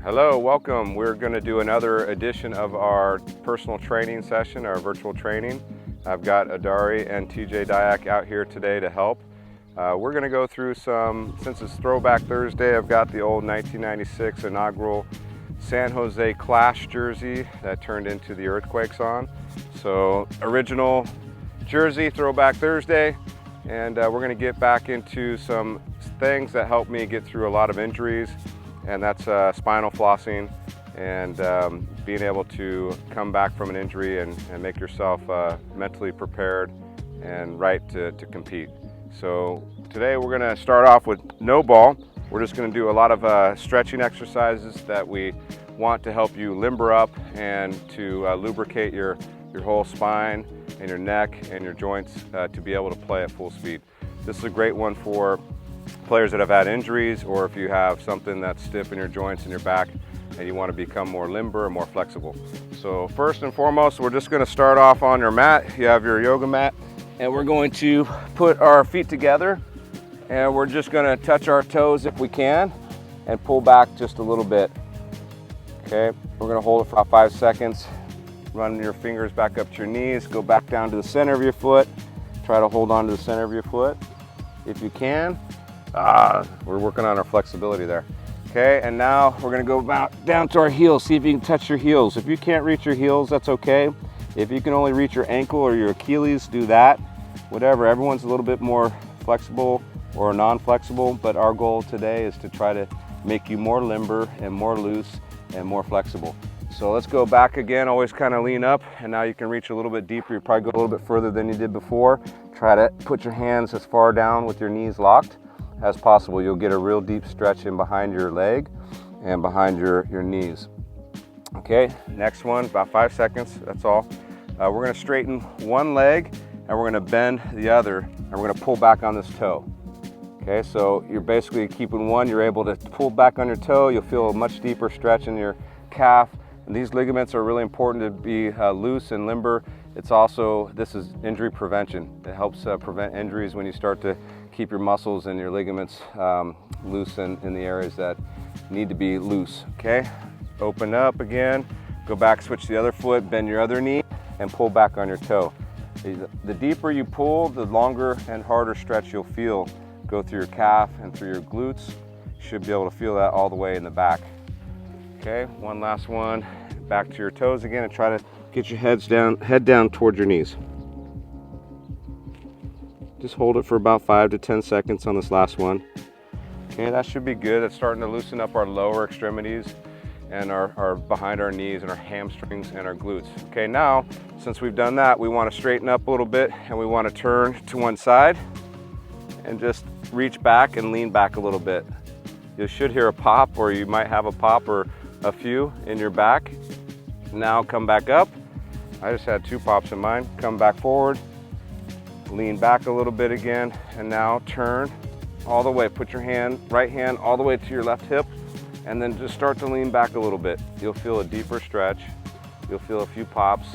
Hello, welcome. We're going to do another edition of our personal training session, our virtual training. I've got Adaurie and TJ Dyack out here today to help. We're going to go through since it's Throwback Thursday, I've got the old 1996 inaugural San Jose Clash jersey that turned into the Earthquakes on. So original jersey, Throwback Thursday, and we're going to get back into some things that helped me get through a lot of injuries, and that's spinal flossing and being able to come back from an injury and make yourself mentally prepared and right to compete. So today we're going to start off with no ball. We're just going to do a lot of stretching exercises that we want to help you limber up and to lubricate your whole spine and your neck and your joints to be able to play at full speed. This is a great one for players that have had injuries, or if you have something that's stiff in your joints and your back and you want to become more limber and more flexible. So first and foremost, we're just going to start off on your mat. You have your yoga mat, and we're going to put our feet together, and we're just going to touch our toes if we can and pull back just a little bit. Okay, we're going to hold it for about 5 seconds. Run your fingers back up to your knees, go back down to the center of your foot. Try to hold on to the center of your foot if you can. We're working on our flexibility there. Okay, and now we're going to go down to our heels. See if you can touch your heels. If you can't reach your heels, that's okay. If you can only reach your ankle or your Achilles, do that. Whatever, everyone's a little bit more flexible or non-flexible, but our goal today is to try to make you more limber and more loose and more flexible. So let's go back again, always kind of lean up, and now you can reach a little bit deeper. You probably go a little bit further than you did before. Try to put your hands as far down with your knees locked as possible. You'll get a real deep stretch in behind your leg and behind your knees. Okay, next one, about 5 seconds, that's all. We're gonna straighten one leg and we're gonna bend the other, and we're gonna pull back on this toe. Okay, so you're basically keeping one, you're able to pull back on your toe, you'll feel a much deeper stretch in your calf. And these ligaments are really important to be loose and limber. It's also, this is injury prevention. It helps prevent injuries when you start to keep your muscles and your ligaments loose in the areas that need to be loose. Okay, open up again, go back, switch the other foot, bend your other knee, and pull back on your toe. The deeper you pull, the longer and harder stretch you'll feel go through your calf and through your glutes. You should be able to feel that all the way in the back. Okay, one last one. Back to your toes again and try to get your head down toward your knees. Just hold it for about 5 to 10 seconds on this last one. Okay, that should be good. It's starting to loosen up our lower extremities and our behind our knees and our hamstrings and our glutes. Okay, now since we've done that, we want to straighten up a little bit and we want to turn to one side and just reach back and lean back a little bit. You should hear a pop, or you might have a pop or a few in your back. Now come back up. I just had 2 pops in mine. Come back forward, lean back a little bit again, and now turn all the way. Put your right hand all the way to your left hip, and then just start to lean back a little bit. You'll feel a deeper stretch. You'll feel a few pops.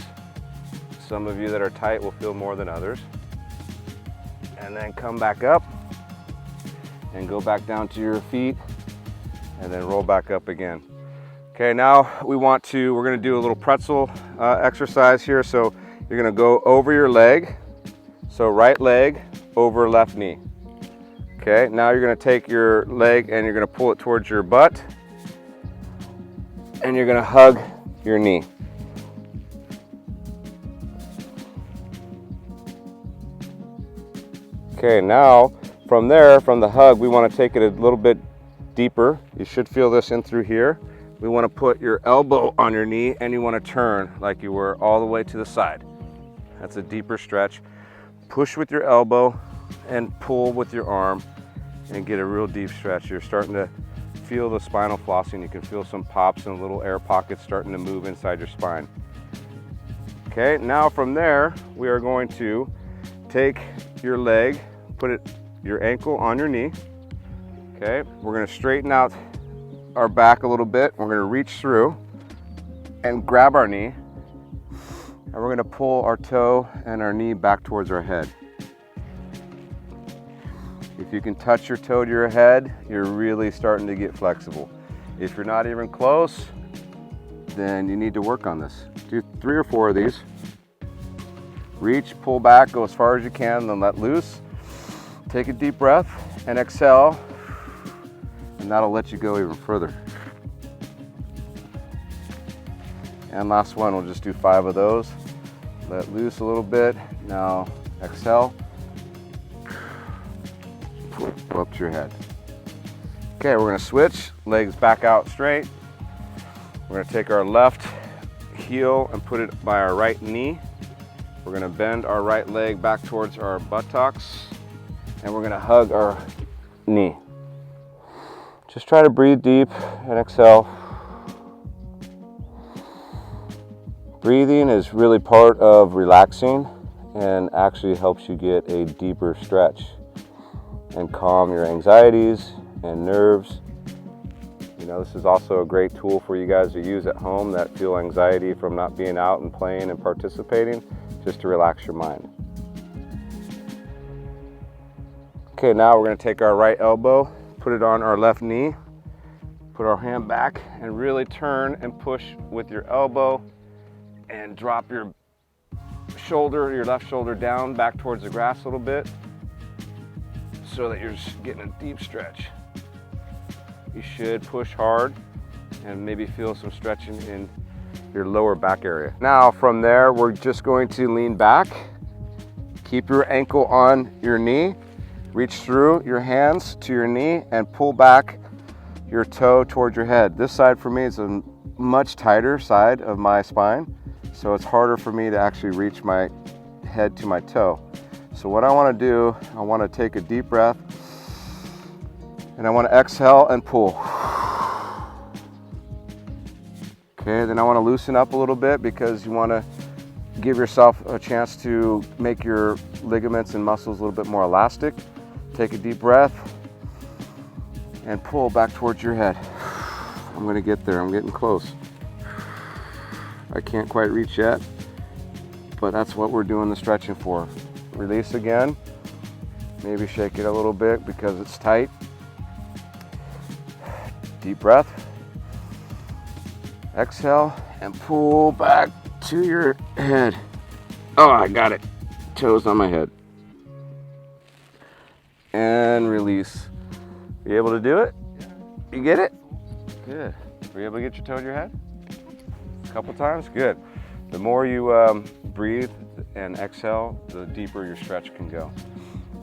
Some of you that are tight will feel more than others. And then come back up and go back down to your feet, and then roll back up again. Okay, now we're gonna do a little pretzel exercise here. So you're gonna go over your leg. So right leg over left knee. Okay, now you're gonna take your leg and you're gonna pull it towards your butt, and you're gonna hug your knee. Okay, now from there, from the hug, we wanna take it a little bit deeper. You should feel this in through here. We want to put your elbow on your knee, and you want to turn like you were all the way to the side. That's a deeper stretch. Push with your elbow and pull with your arm and get a real deep stretch. You're starting to feel the spinal flossing. You can feel some pops and little air pockets starting to move inside your spine. Okay, now from there, we are going to take your leg, put your ankle on your knee. Okay, we're going to straighten out our back a little bit. We're going to reach through and grab our knee, and we're going to pull our toe and our knee back towards our head. If you can touch your toe to your head, you're really starting to get flexible. If you're not even close, then you need to work on this. Do 3 or 4 of these. Reach, pull back, go as far as you can, then let loose. Take a deep breath and exhale, and that'll let you go even further. And last one, we'll just do 5 of those. Let loose a little bit. Now exhale. Pull up to your head. Okay, we're gonna switch, legs back out straight. We're gonna take our left heel and put it by our right knee. We're gonna bend our right leg back towards our buttocks, and we're gonna hug our knee. Just try to breathe deep and exhale. Breathing is really part of relaxing and actually helps you get a deeper stretch and calm your anxieties and nerves. You know, this is also a great tool for you guys to use at home that feel anxiety from not being out and playing and participating, just to relax your mind. Okay, now we're going to take our right elbow, put it on our left knee, put our hand back, and really turn and push with your elbow, and drop your shoulder, your left shoulder down back towards the grass a little bit, so that you're just getting a deep stretch. You should push hard and maybe feel some stretching in your lower back area. Now from there, we're just going to lean back, keep your ankle on your knee, reach through your hands to your knee and pull back your toe towards your head. This side for me is a much tighter side of my spine, so it's harder for me to actually reach my head to my toe. So what I want to do, I want to take a deep breath, and I want to exhale and pull. Okay, then I want to loosen up a little bit because you want to give yourself a chance to make your ligaments and muscles a little bit more elastic. Take a deep breath and pull back towards your head. I'm going to get there. I'm getting close. I can't quite reach yet, but that's what we're doing the stretching for. Release again. Maybe shake it a little bit because it's tight. Deep breath. Exhale and pull back to your head. Oh, I got it. Toes on my head. And release. You able to do it? You get it? Good. Were you able to get your toe in your head? A couple times? Good. The more you breathe and exhale, the deeper your stretch can go.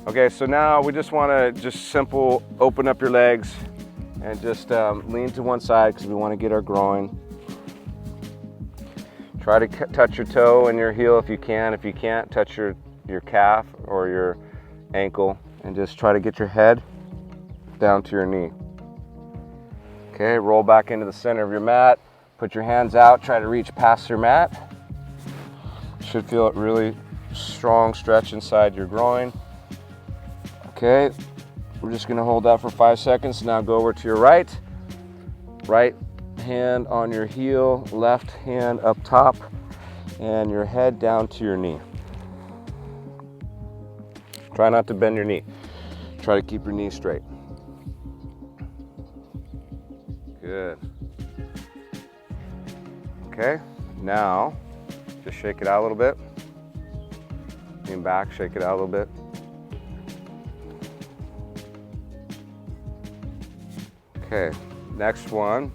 Okay, so now we just want to simple open up your legs and just lean to one side because we want to get our groin. Try to touch your toe and your heel if you can. If you can't, touch your calf or your ankle and just try to get your head down to your knee. Okay, roll back into the center of your mat. Put your hands out, try to reach past your mat. Should feel a really strong stretch inside your groin. Okay, we're just gonna hold that for 5 seconds. Now go over to your right. Right hand on your heel, left hand up top, and your head down to your knee. Try not to bend your knee. Try to keep your knee straight. Good. Okay, now just shake it out a little bit. Lean back, shake it out a little bit. Okay, next one,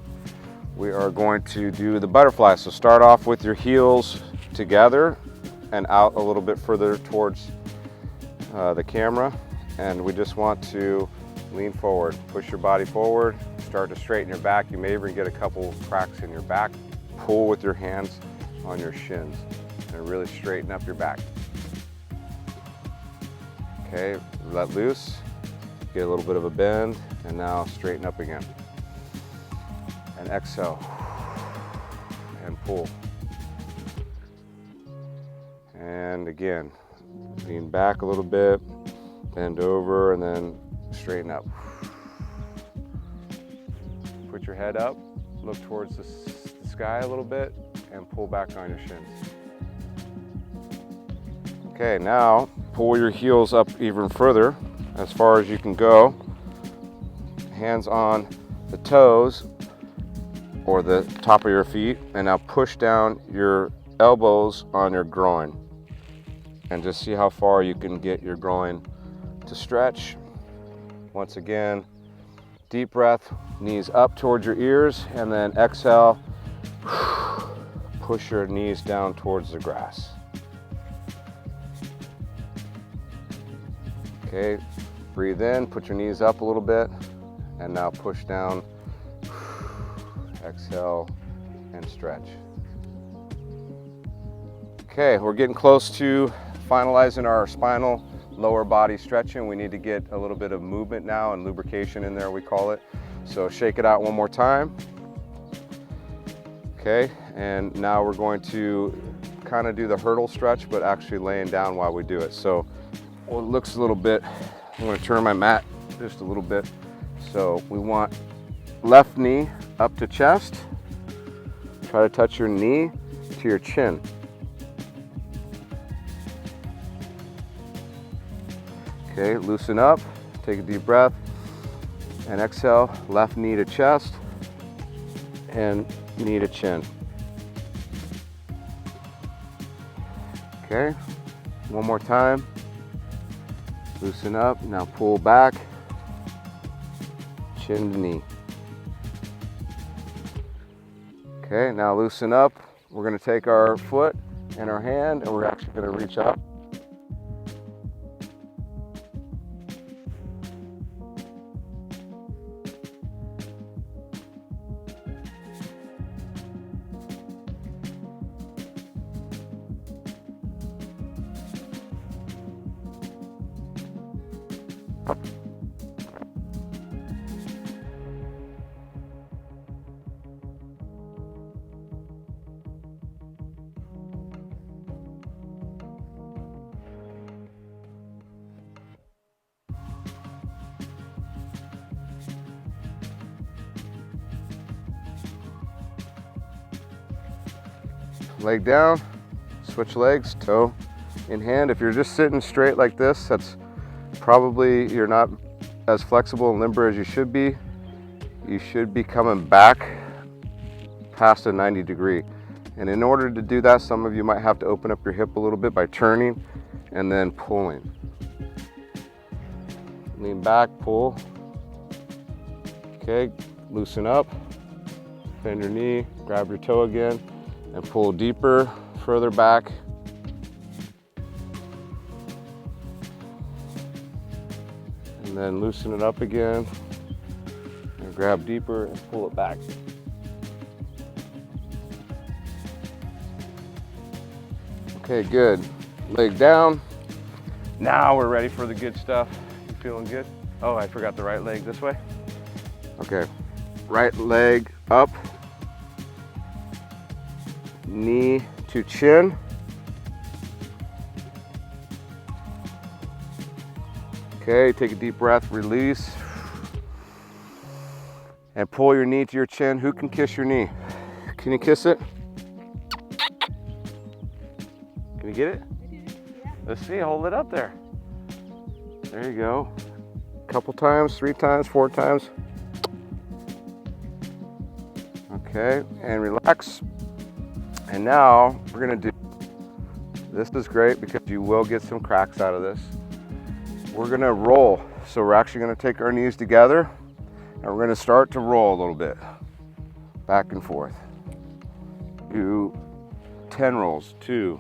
we are going to do the butterfly. So start off with your heels together and out a little bit further towards the camera. And we just want to lean forward, push your body forward, start to straighten your back. You may even get a couple cracks in your back. Pull with your hands on your shins and really straighten up your back. Okay, let loose, get a little bit of a bend, and now straighten up again. And exhale, and pull. And again, lean back a little bit, bend over, and then straighten up. Put your head up, look towards the sky a little bit, and pull back on your shins. Okay, now pull your heels up even further, as far as you can go. Hands on the toes, or the top of your feet, and now push down your elbows on your groin and just see how far you can get your groin to stretch. Once again, deep breath, knees up towards your ears, and then exhale, push your knees down towards the grass. Okay, breathe in, put your knees up a little bit, and now push down, exhale, and stretch. Okay, we're getting close to finalizing our spinal lower body stretching. We need to get a little bit of movement now and lubrication in there, we call it. So shake it out one more time. Okay, and now we're going to kind of do the hurdle stretch, but actually laying down while we do it. So well, it looks a little bit, I'm going to turn my mat just a little bit. So we want left knee up to chest. Try to touch your knee to your chin. Okay, loosen up, take a deep breath, and exhale, left knee to chest and knee to chin. Okay, one more time. Loosen up, now pull back, chin to knee. Okay, now loosen up. We're going to take our foot and our hand, and we're actually going to reach up. Leg down, switch legs, toe in hand. If you're just sitting straight like this, that's probably you're not as flexible and limber as you should be. You should be coming back past a 90 degree. And in order to do that, some of you might have to open up your hip a little bit by turning and then pulling. Lean back, pull. Okay, loosen up, bend your knee, grab your toe again, and pull deeper, further back. And then loosen it up again, and grab deeper and pull it back. Okay, good. Leg down. Now we're ready for the good stuff. You feeling good? Oh, I forgot the right leg this way. Okay, right leg up. Knee to chin. Okay, take a deep breath, release. And pull your knee to your chin. Who can kiss your knee? Can you kiss it? Can you get it? Yeah. Let's see, hold it up there. There you go. A couple times, 3 times, 4 times. Okay, and relax. And now we're gonna do, this is great because you will get some cracks out of this. We're gonna roll. So we're actually gonna take our knees together and we're gonna start to roll a little bit. Back and forth. Do 10 rolls, 2,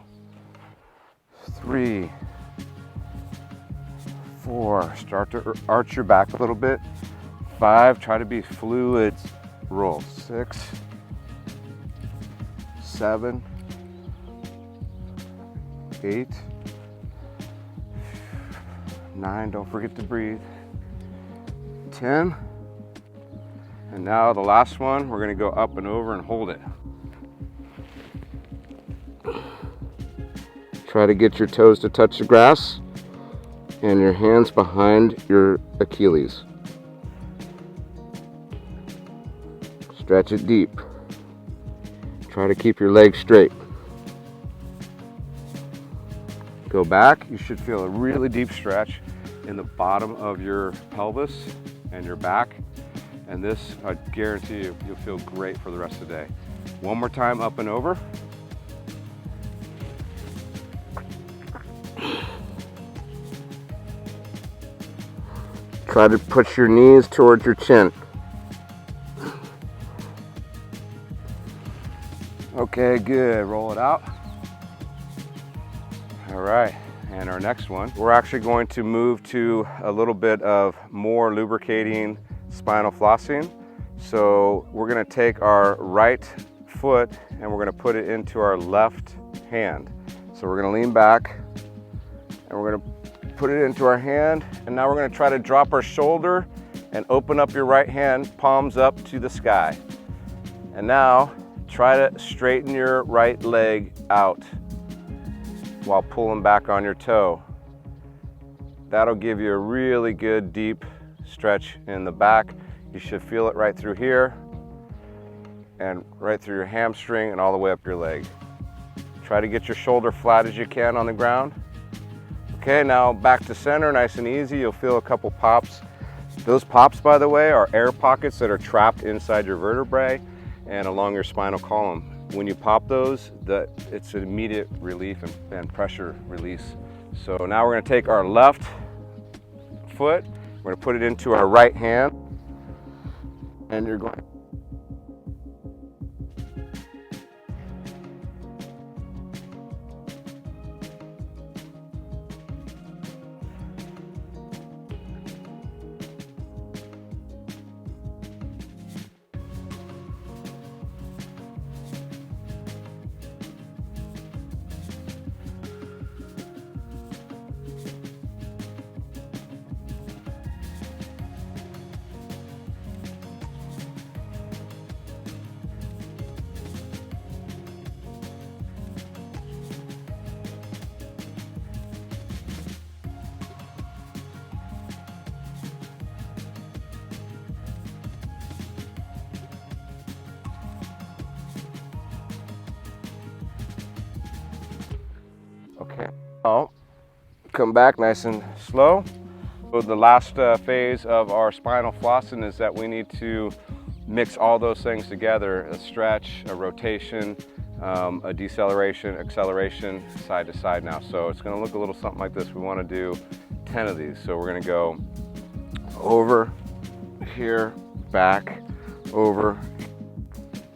3, 4. Start to arch your back a little bit. 5, try to be fluid. Roll. 6, 7, 8, 9, don't forget to breathe. 10, and now the last one, we're gonna go up and over and hold it. Try to get your toes to touch the grass and your hands behind your Achilles. Stretch it deep. Try to keep your legs straight. Go back. You should feel a really deep stretch in the bottom of your pelvis and your back. And this, I guarantee you, you'll feel great for the rest of the day. One more time, up and over. Try to put your knees towards your chin. Okay, good. Roll it out. All right, and our next one, we're actually going to move to a little bit of more lubricating spinal flossing. So we're going to take our right foot and we're going to put it into our left hand. So we're going to lean back and we're going to put it into our hand, and now we're going to try to drop our shoulder and open up your right hand, palms up to the sky. And now try to straighten your right leg out while pulling back on your toe. That'll give you a really good deep stretch in the back. You should feel it right through here and right through your hamstring and all the way up your leg. Try to get your shoulder flat as you can on the ground. Okay, now back to center, nice and easy. You'll feel a couple pops. Those pops, by the way, are air pockets that are trapped inside your vertebrae and along your spinal column. When you pop those, it's an immediate relief and pressure release. So now we're going to take our left foot, we're going to put it into our right hand, and you're going okay. Now, come back nice and slow. So the last phase of our spinal flossing is that we need to mix all those things together: a stretch, a rotation, a deceleration, acceleration, side to side now. So it's going to look a little something like this. We want to do 10 of these. So we're going to go over here, back, over,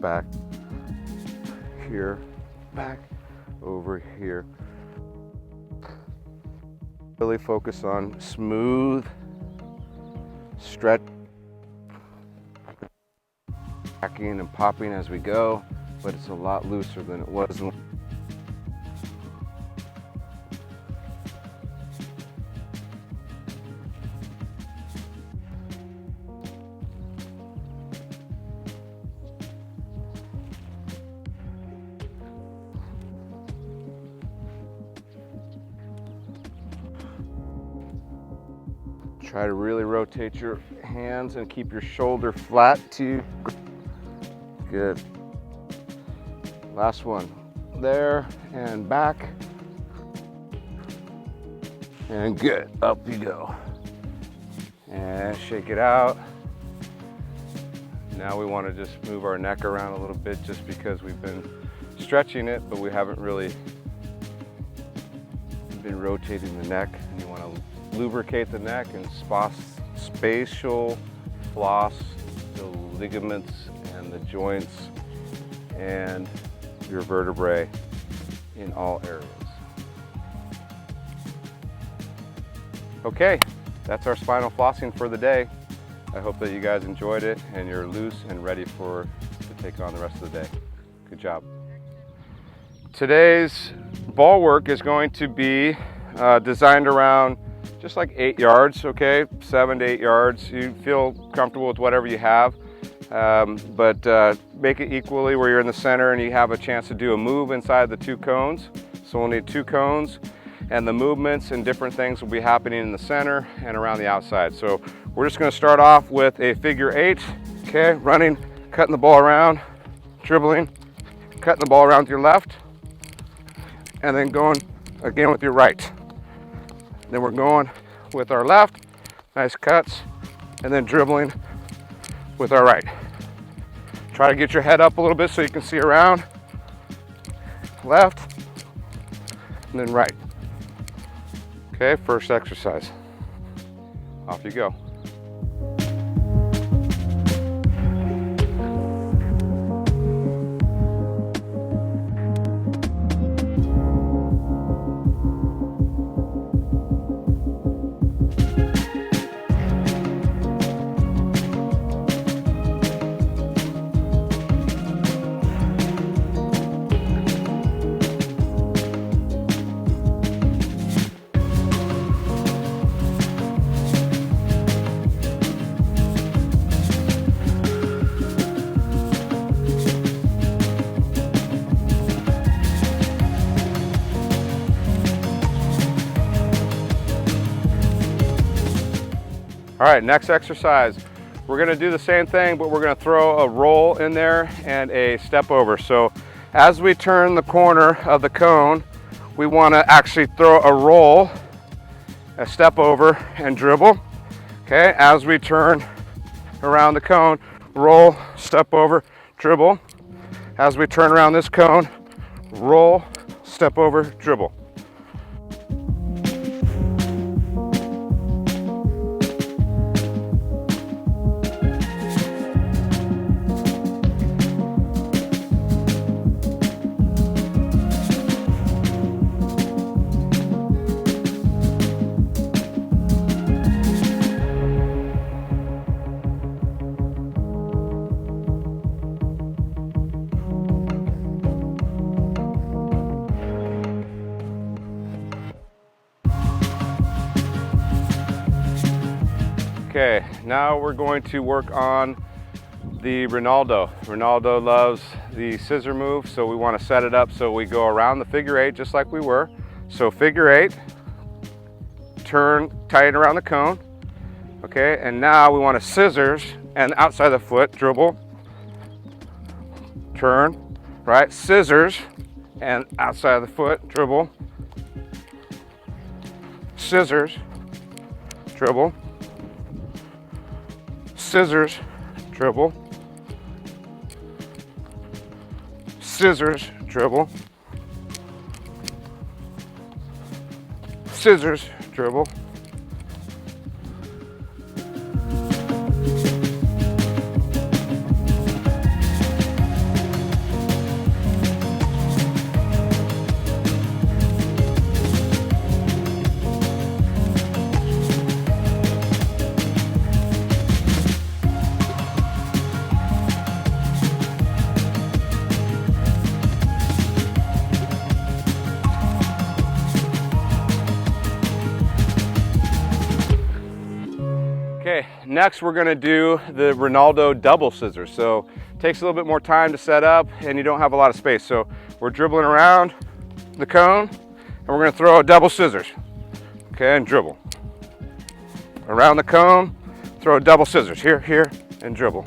back, here, back, over here. Really focus on smooth stretch, backing and popping as we go, but it's a lot looser than it was. Try to really rotate your hands and keep your shoulder flat too. Good. Last one. There and back. And good. Up you go. And shake it out. Now we want to just move our neck around a little bit just because we've been stretching it, but we haven't really been rotating the neck. And you want to lubricate the neck and spatial floss the ligaments and the joints and your vertebrae in all areas. Okay, that's our spinal flossing for the day. I hope that you guys enjoyed it and you're loose and ready to take on the rest of the day. Good job. Today's ball work is going to be designed around just like 8 yards, okay? 7 to 8 yards. You feel comfortable with whatever you have, but make it equally where you're in the center and you have a chance to do a move inside the 2 cones. So we'll need 2 cones, and the movements and different things will be happening in the center and around the outside. So we're just gonna start off with a figure 8, okay? Running, cutting the ball around, dribbling, cutting the ball around with your left, and then going again with your right. Then we're going with our left, nice cuts, and then dribbling with our right. Try to get your head up a little bit so you can see around. Left, and then right. Okay, first exercise. Off you go. All right, next exercise. We're gonna do the same thing, but we're gonna throw a roll in there and a step over. So as we turn the corner of the cone, we wanna actually throw a roll, a step over, and dribble. Okay, as we turn around the cone, roll, step over, dribble. As we turn around this cone, roll, step over, dribble. Okay, now we're going to work on the Ronaldo. Ronaldo loves the scissor move, so we want to set it up so we go around the figure eight just like we were. So figure eight, turn tight around the cone. Okay, and now we want to scissors and outside the foot, dribble, turn, right, scissors and outside of the foot, dribble, scissors, dribble, scissors, dribble, scissors, dribble, scissors, dribble. Okay, next we're gonna do the Ronaldo double scissors. So it takes a little bit more time to set up and you don't have a lot of space. So we're dribbling around the cone and we're gonna throw a double scissors. Okay, and dribble. Around the cone, throw a double scissors. Here, here, and dribble.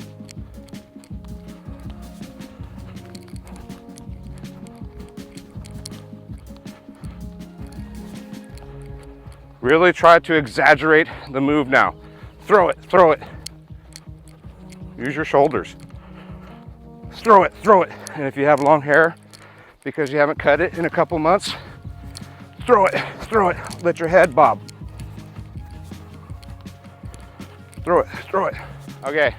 Really try to exaggerate the move now. Throw it, throw it. Use your shoulders. Throw it, throw it. And if you have long hair, because you haven't cut it in a couple months, throw it, throw it. Let your head bob. Throw it, throw it. Okay.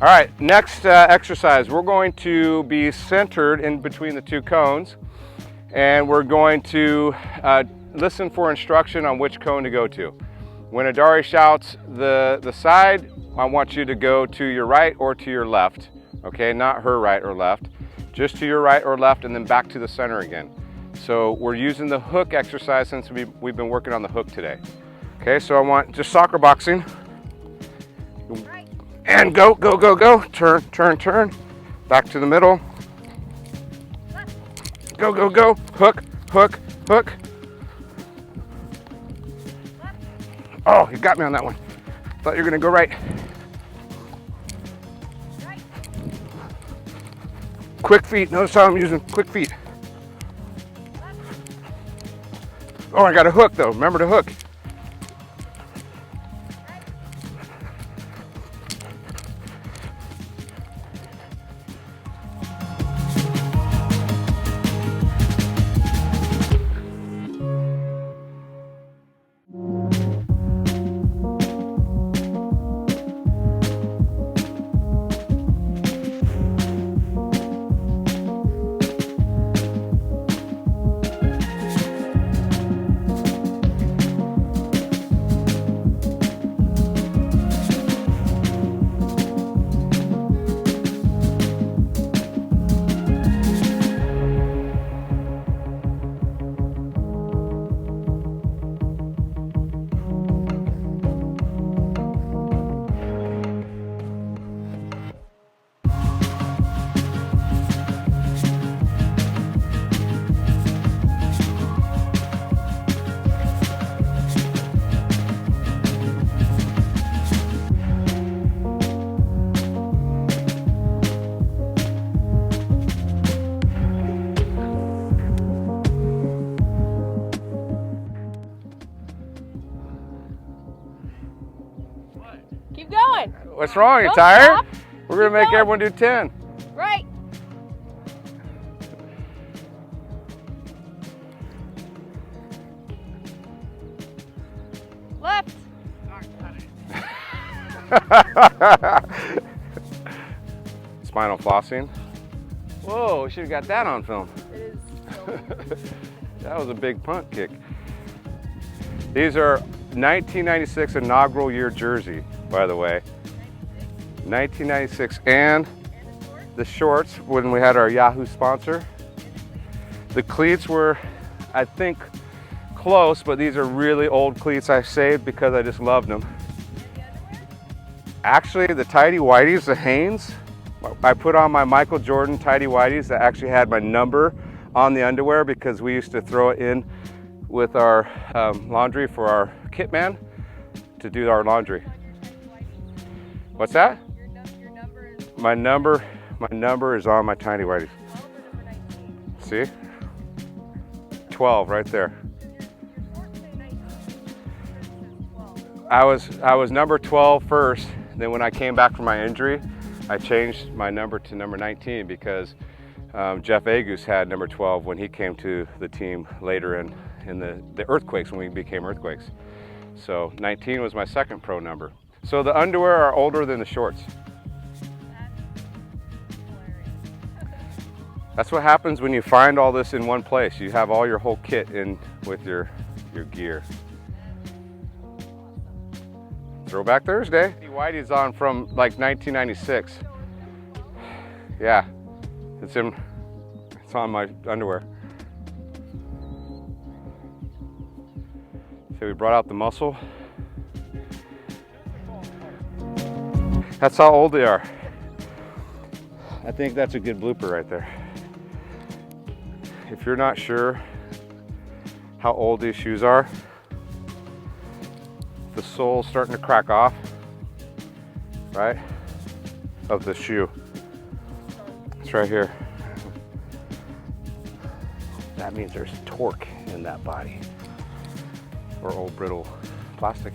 All right, next exercise. We're going to be centered in between the two cones, and we're going to listen for instruction on which cone to go to. When Adaurie shouts the side, I want you to go to your right or to your left. Okay, not her right or left, just to your right or left and then back to the center again. So we're using the hook exercise since we've been working on the hook today. Okay, so I want just soccer boxing. Right. And go, go, go, go. Turn, turn, turn. Back to the middle. Left. Go, go, go. Hook, hook, hook. Oh, you got me on that one. Thought you were gonna go right. Right. Quick feet. Notice how I'm using quick feet. Left. Oh, I got a hook though. Remember to hook. Right. Keep going. What's wrong? You Don't tired? stop. We're gonna Keep make going. everyone do 10. Right. Left. Spinal flossing. Whoa, we should have got that on film. It is so That was a big punt kick. These are 1996 inaugural year jersey, by the way. 1996, and the shorts when we had our Yahoo sponsor. The cleats were, I think, close, but these are really old cleats I saved because I just loved them. Actually, the tidy whities, the Hanes, I put on my Michael Jordan tidy whities that actually had my number on the underwear because we used to throw it in with our laundry for our kit man to do our laundry. What's that? Your number is My number is on my tiny whities. 12 or number 19. See? 12 right there. Your shorts say 19. It says 12. I was number 12 first. Then when I came back from my injury, I changed my number to number 19 because Jeff Agus had number 12 when he came to the team later in the Earthquakes, when we became Earthquakes. So 19 was my second pro number. So the underwear are older than the shorts. That's what happens when you find all this in one place. You have all your whole kit in with your gear. Throwback Thursday. Whitey's on from like 1996. Yeah, it's on my underwear. So we brought out the muscle. That's how old they are. I think that's a good blooper right there. If you're not sure how old these shoes are, the sole's starting to crack off, right, of the shoe. It's right here. That means there's torque in that body, or old brittle plastic.